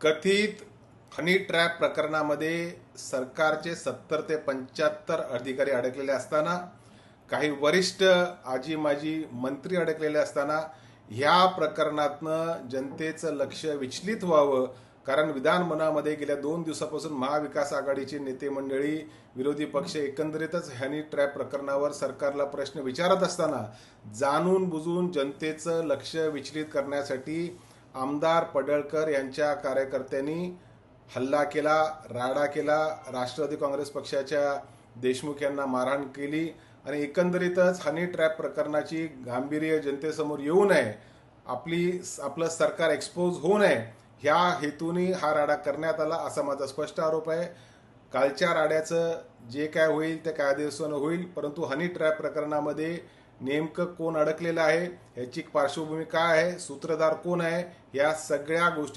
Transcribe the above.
कथित honey trap प्रकरणामध्ये सरकारचे 70 ते 75 अधिकारी अडकलेले असताना, काही वरिष्ठ आजी माजी मंत्री अडकलेले असताना ह्या प्रकरणातनं जनतेचं लक्ष विचलित व्हावं, कारण विधानमंडळामध्ये गेल्या 2 दिवसापासून महाविकास आघाडीचे नेते मंडळी, विरोधी पक्ष एकंदरीतच हनी ट्रॅप प्रकरणावर सरकारला प्रश्न विचारत असताना जाणून बुजून जनतेचं लक्ष विचलित करण्यासाठी आमदार पडळकर यांच्या कार्यकर्त्यांनी हल्ला केला, राडा केला, राष्ट्रवादी काँग्रेस पक्षाच्या देशमुख यांना मारहाण केली आणि एकंदरीतच हनी ट्रॅप प्रकरणाची गांभीर्य जनतेसमोर येऊ नये, आपलं सरकार एक्सपोज होऊ नये, ह्या हेतूने हा राडा करण्यात आला असा माझा स्पष्ट आरोप आहे. कालच्या राड्याचं जे काय होईल ते कायदेशीर होईल, परंतु हनी ट्रॅप प्रकरणामध्ये नेमकं कोण अडकलेलं आहे, याची पार्श्वभूमी काय आहे, सूत्रधार कोण आहे, या सगळ्या गोष्टी